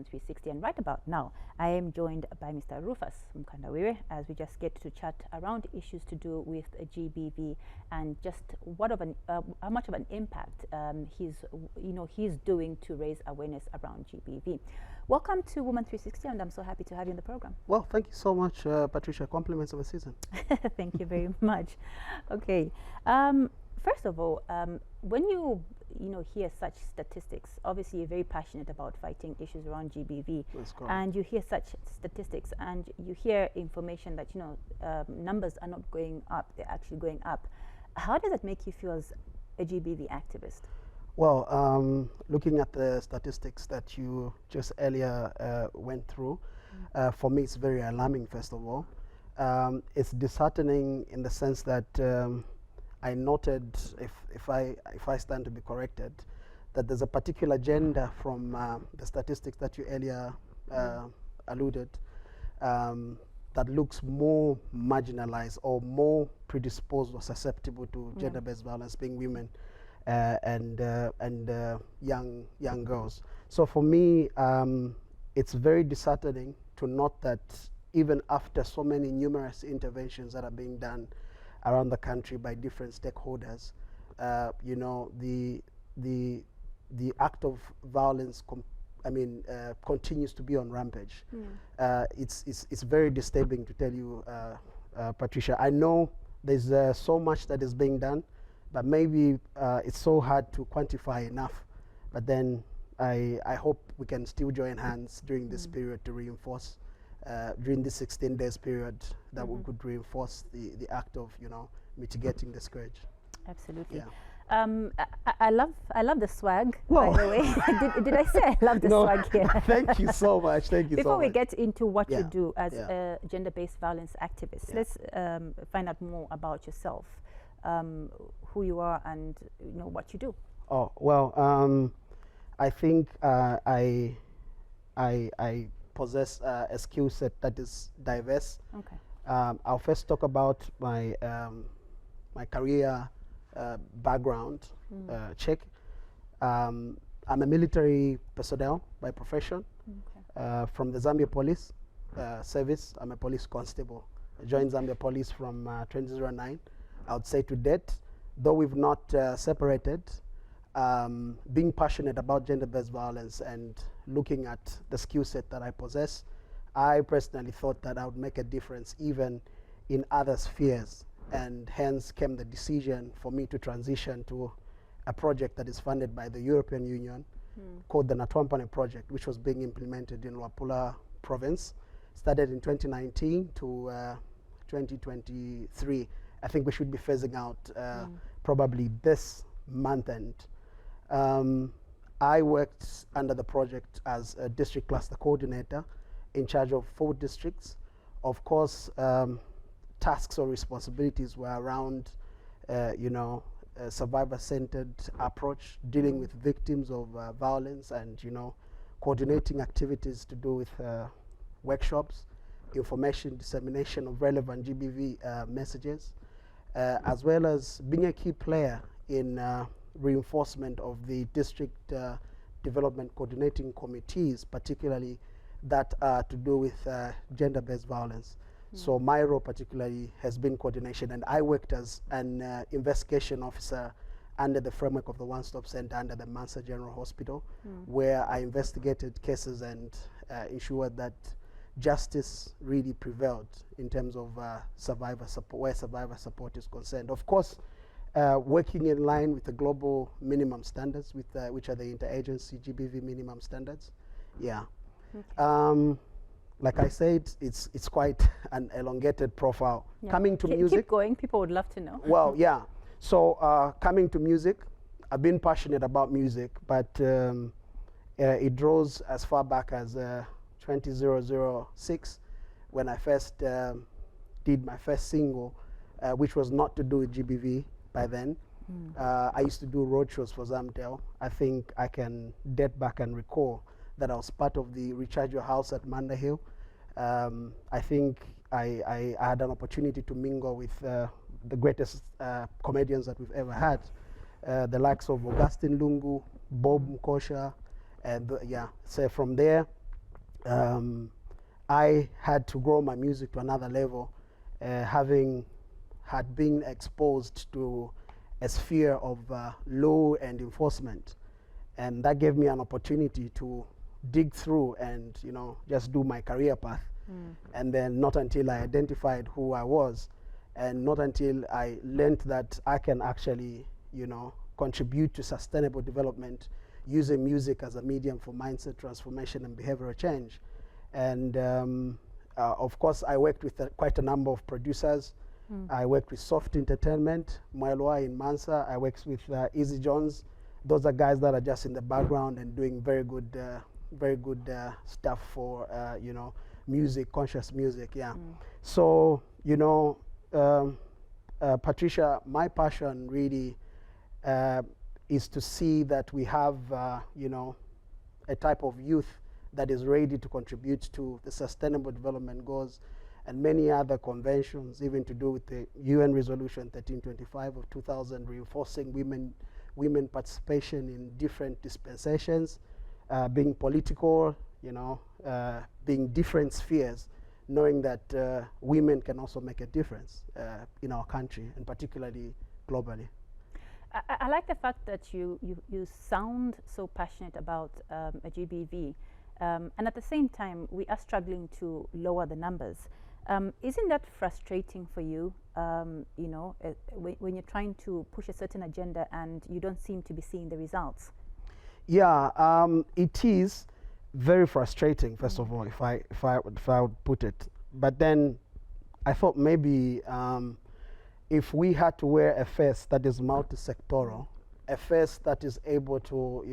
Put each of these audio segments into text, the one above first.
Women 360. And right about now, I am joined by Mr. Rufus Mkandawire as we just get to chat around issues to do with GBV and just how much of an impact he's doing to raise awareness around GBV. Welcome to Women 360, and I'm so happy to have you in the program. Well, thank you so much, Patricia. Compliments of the season. Thank you very much. Okay. First of all, when you hear such statistics, obviously you're very passionate about fighting issues around GBV, and you hear such statistics, and you hear information that numbers are not going up; they're actually going up. How does that make you feel as a GBV activist? Well, looking at the statistics that you just earlier went through, for me it's very alarming. First of all, it's disheartening in the sense that I noted, if I stand to be corrected, that there's a particular gender from the statistics that you earlier alluded that looks more marginalized or more predisposed or susceptible to gender-based violence, being women and young girls. So for me, it's very disheartening to note that even after so many numerous interventions that are being done around the country by different stakeholders, the act of violence continues to be on rampage. It's very disturbing, to tell you, Patricia. I know there's so much that is being done, but maybe it's so hard to quantify enough. But then I hope we can still join hands during this period to reinforce, during this 16 days period, that we could reinforce the act of mitigating the scourge. Absolutely. Yeah. I love the swag, by the way. did I say I love the swag here? Thank you so much. Thank you so much. Before we get into what you do as a gender-based violence activist, let's find out more about yourself, who you are, and what you do. Oh well, I think I possess a skill set that is diverse. Okay. I'll first talk about my my career background check. I'm a military personnel by profession. Okay. From the Zambia Police Service. I'm a police constable. I joined Zambia Police from 2009. I would say to date, though we've not separated, being passionate about gender-based violence and looking at the skill set that I possess, I personally thought that I would make a difference even in other spheres, and hence came the decision for me to transition to a project that is funded by the European Union called the Natwampane Project, which was being implemented in Luapula province. Started in 2019 to 2023. I think we should be phasing out probably this month end. I worked under the project as a district cluster coordinator in charge of 4 districts. Of course, tasks or responsibilities were around, a survivor-centered approach, dealing with victims of violence, and coordinating activities to do with workshops, information dissemination of relevant GBV messages, as well as being a key player in reinforcement of the district development coordinating committees, particularly that are to do with gender-based violence. So my role particularly has been coordination, and I worked as an investigation officer under the framework of the One-Stop Center under the Mansa General Hospital, where I investigated cases and ensured that justice really prevailed in terms of survivor support, where survivor support is concerned. Of course, working in line with the global minimum standards, with which are the interagency GBV minimum standards. Yeah. Okay. Like I said, it's quite an elongated profile. Yeah. Coming to music. Keep going. People would love to know. Well, yeah. So coming to music, I've been passionate about music, but it draws as far back as 2006, when I first did my first single, which was not to do with GBV by then. I used to do road shows for Zamtel. I think I can date back and recall that I was part of the Recharge Your House at Manda Hill. I think I had an opportunity to mingle with the greatest comedians that we've ever had, the likes of Augustine Lungu, Bob Mkosha, and so from there, I had to grow my music to another level, having had been exposed to a sphere of law and enforcement, and that gave me an opportunity to dig through and just do my career path. And then not until I identified who I was, and not until I learned that I can actually contribute to sustainable development using music as a medium for mindset transformation and behavioral change. And of course, I worked with quite a number of producers. I worked with Soft Entertainment, Mwelwa in Mansa. I worked with Easy Jones. Those are guys that are just in the background and doing very good stuff for music, conscious music. Yeah. So Patricia, my passion really is to see that we have a type of youth that is ready to contribute to the Sustainable Development Goals and many other conventions, even to do with the UN Resolution 1325 of 2000, reinforcing women participation in different dispensations, being political, being different spheres, knowing that women can also make a difference in our country, and particularly globally. I like the fact that you sound so passionate about a GBV, and at the same time we are struggling to lower the numbers. Isn't that frustrating for you, when you're trying to push a certain agenda and you don't seem to be seeing the results? Yeah, it is very frustrating, first of all, if I would put it. But then I thought maybe if we had to wear a face that is multi-sectoral, a face that is able to,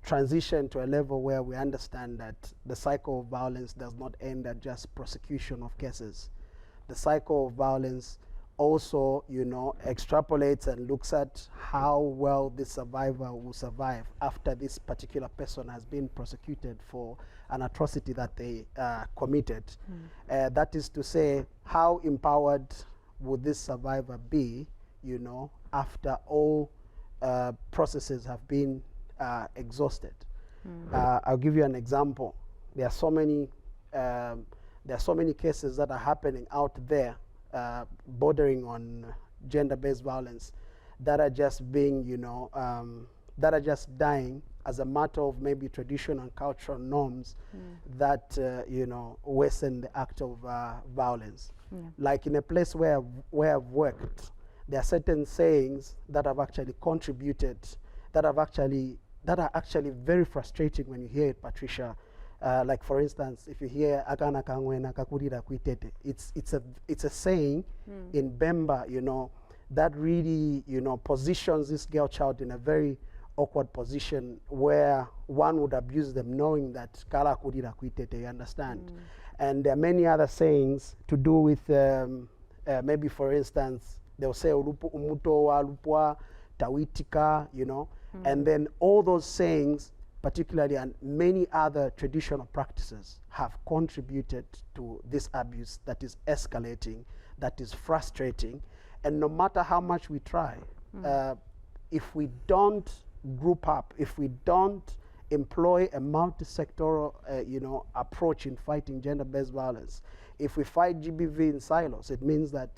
transition to a level where we understand that the cycle of violence does not end at just prosecution of cases. The cycle of violence also, extrapolates and looks at how well the survivor will survive after this particular person has been prosecuted for an atrocity that they committed. That is to say, how empowered would this survivor be, after all processes have been exhausted. I'll give you an example. There are so many cases that are happening out there, bordering on gender-based violence, that are just being, that are just dying as a matter of maybe traditional and cultural norms that worsen the act of violence. Like in a place where I've worked, there are certain sayings that have actually contributed, that are actually very frustrating when you hear it, Patricia. Like for instance, if you hear akana kangwena kakurira kuitete, it's a saying in Bemba, that really positions this girl child in a very awkward position where one would abuse them knowing that kala kurira kuitete, you understand? And there are many other sayings to do with maybe for instance they'll say umuto wa lupwa tawitika, and then all those sayings, particularly, and many other traditional practices have contributed to this abuse that is escalating, that is frustrating. And no matter how much we try, if we don't group up, if we don't employ a multi-sectoral approach in fighting gender-based violence, if we fight GBV in silos, it means that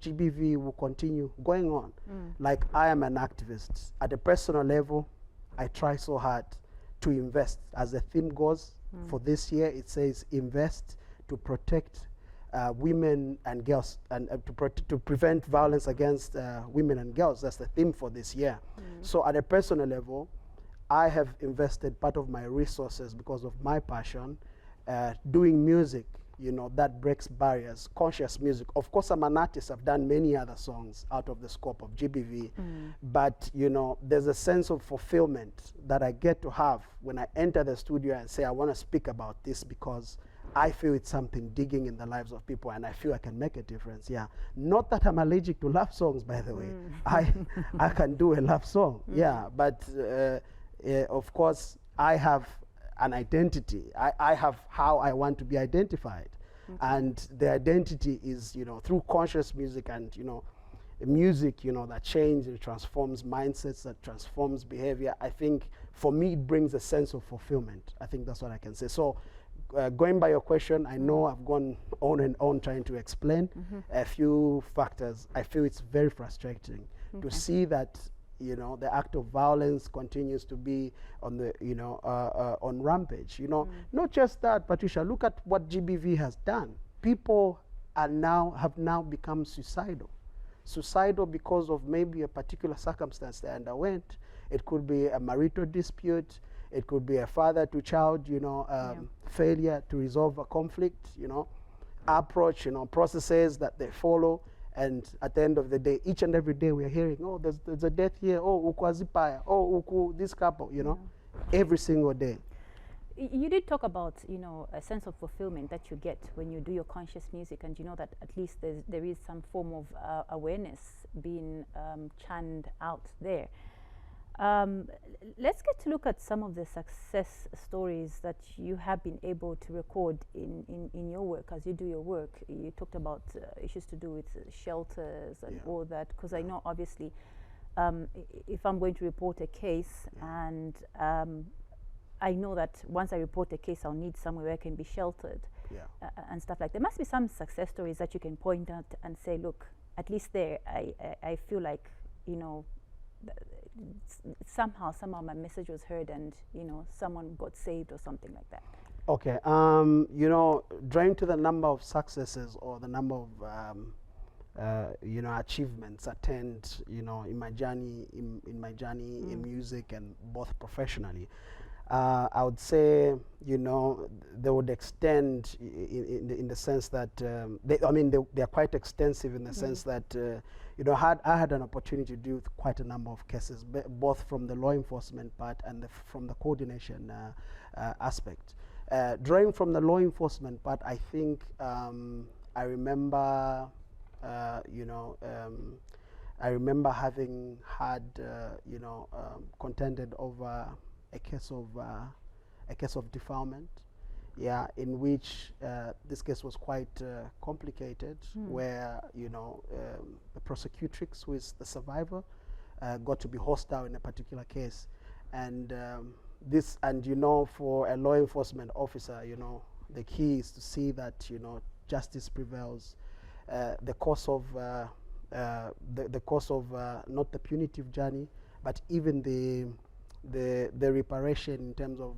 GBV will continue going on. Like, I am an activist. At a personal level, I try so hard to invest. As the theme goes for this year, it says invest to protect women and girls, and to prevent violence against women and girls. That's the theme for this year. So at a personal level, I have invested part of my resources because of my passion, doing music, that breaks barriers, conscious music. Of course, I'm an artist. I've done many other songs out of the scope of GBV, but there's a sense of fulfillment that I get to have when I enter the studio and say, I want to speak about this because I feel it's something digging in the lives of people and I feel I can make a difference. Yeah. Not that I'm allergic to love songs, by the way. I can do a love song. Yeah. But of course, I have an identity. I have how I want to be identified. And the identity is, through conscious music and, music, that changes, transforms mindsets, that transforms behavior. I think for me, it brings a sense of fulfillment. I think that's what I can say. So going by your question, I know I've gone on and on trying to explain a few factors. I feel it's very frustrating to see that, you know, the act of violence continues to be on the, you know, on rampage. You know, not just that, Patricia, look at what GBV has done. People have now become suicidal. Suicidal because of maybe a particular circumstance they underwent. It could be a marital dispute. It could be a father to child, you know, failure to resolve a conflict, you know, approach, you know, processes that they follow. And at the end of the day, each and every day we're hearing, oh, there's a death here, oh, ukwazipaya, oh, uku, this couple, you know, every single day. You did talk about, you know, a sense of fulfillment that you get when you do your conscious music, and you know that at least there is some form of awareness being churned out there. Let's get to look at some of the success stories that you have been able to record in your work as you do your work. You talked about issues to do with shelters and all that, because I know obviously if I'm going to report a case and I know that once I report a case I'll need somewhere where I can be sheltered and stuff like that. There must be some success stories that you can point out and say, look, at least there I feel like, you know, somehow my message was heard and, you know, someone got saved or something like that. Okay, you know, drawing to the number of successes or the number of you know, achievements attained, you know, in my journey in music and both professionally, I would say, you know, they would extend in the sense that they are quite extensive in the sense that you know, I had an opportunity to do quite a number of cases, both from the law enforcement part and from the coordination aspect. Drawing from the law enforcement part, I think I remember, you know, I remember having had, you know, contended over a case of defilement, in which this case was quite complicated, where, you know, the prosecutrix, who is the survivor, got to be hostile in a particular case, and you know, for a law enforcement officer, you know, the key is to see that, you know, justice prevails. The course of not the punitive journey, but even the reparation in terms of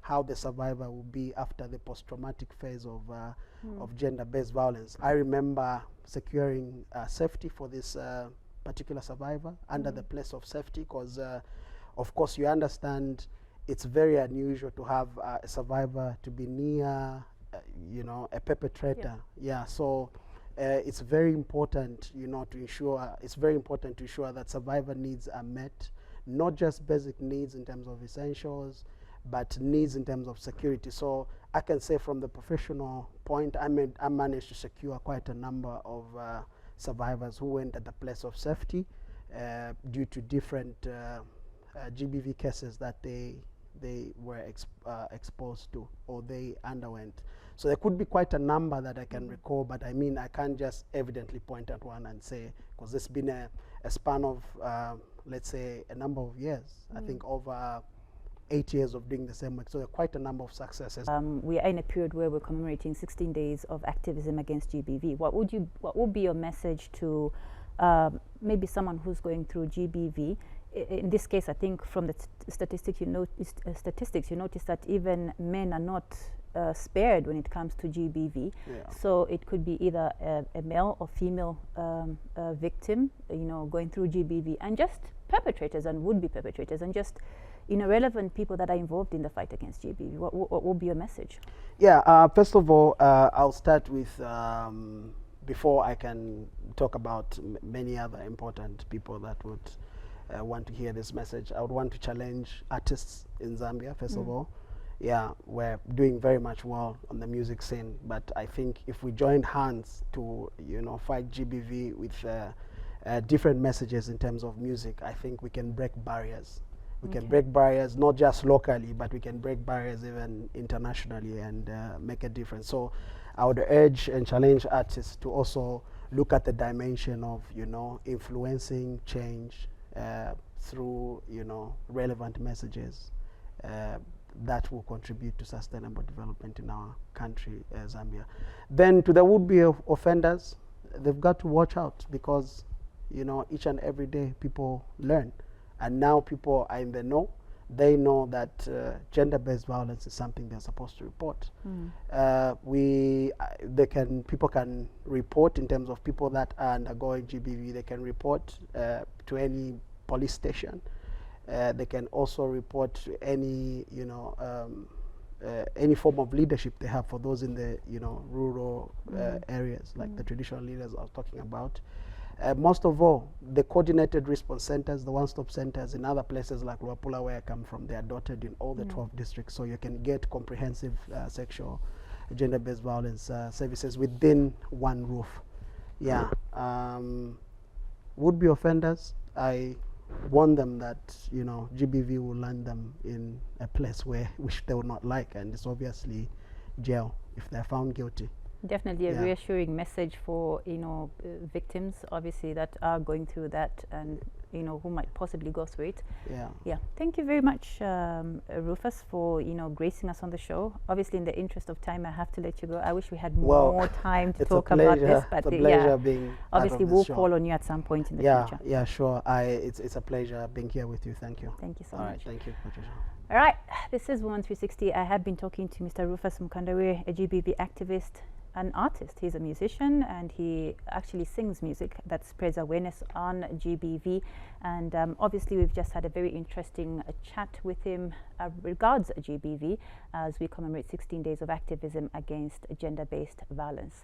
how the survivor will be after the post-traumatic phase of gender-based violence. I remember securing safety for this particular survivor under the place of safety, because of course you understand it's very unusual to have a survivor to be near you know, a perpetrator. So it's very important, you know, to ensure that survivor needs are met, not just basic needs in terms of essentials, but needs in terms of security. So I can say from the professional point, I managed to secure quite a number of survivors who went at the place of safety due to different GBV cases that they were exposed to or they underwent. So there could be quite a number that I can recall, but I mean, I can't just evidently point at one and say, because it's been a span of, let's say, a number of years. I think over 8 years of doing the same work. So there are quite a number of successes. We are in a period where we're commemorating 16 days of activism against GBV. What would be your message to maybe someone who's going through GBV? In this case, I think from the statistics you notice that even men are not spared when it comes to GBV. So it could be either a male or female victim, you know, going through GBV, and just perpetrators and would-be perpetrators, and just, you know, relevant people that are involved in the fight against GBV. What will be your message? First of all, I'll start with, before I can talk about many other important people that would want to hear this message, I would want to challenge artists in Zambia, first of all. We're doing very much well on the music scene, but I think if we join hands to, you know, fight GBV with different messages in terms of music, I think we can break barriers. We can break barriers not just locally, but we can break barriers even internationally and make a difference. So I would urge and challenge artists to also look at the dimension of, you know, influencing change, through, relevant messages that will contribute to sustainable development in our country, Zambia. Then to the would-be offenders, they've got to watch out, because each and every day people learn, and now people are in the know. They know that gender-based violence is something they're supposed to report. People can report in terms of people that are undergoing GBV. They can report to any police station. They can also report to any form of leadership they have, for those in the rural areas, like the traditional leaders I was talking about. Most of all, the coordinated response centers, the one-stop centers in other places like Luapula, where I come from, they are dotted in all the 12 districts, so you can get comprehensive sexual, gender-based violence services within one roof. Yeah. Would-be offenders, I warn them that GBV will land them in a place which they would not like, and it's obviously jail if they're found guilty. Definitely a reassuring message for victims, obviously, that are going through that, and who might possibly go through it. Yeah. Thank you very much, Rufus, for gracing us on the show. Obviously, in the interest of time, I have to let you go. I wish we had more time to talk about this, but it's a pleasure being obviously we'll call on you at some point in the future. Yeah, sure. It's a pleasure being here with you. Thank you. Thank you so much. All right, thank you, Patricia. All right, this is Woman 360. I have been talking to Mr. Rufus Mkandawe, a GBV activist, an artist. He's a musician, and he actually sings music that spreads awareness on GBV. And obviously, we've just had a very interesting chat with him regards GBV as we commemorate 16 days of activism against gender-based violence.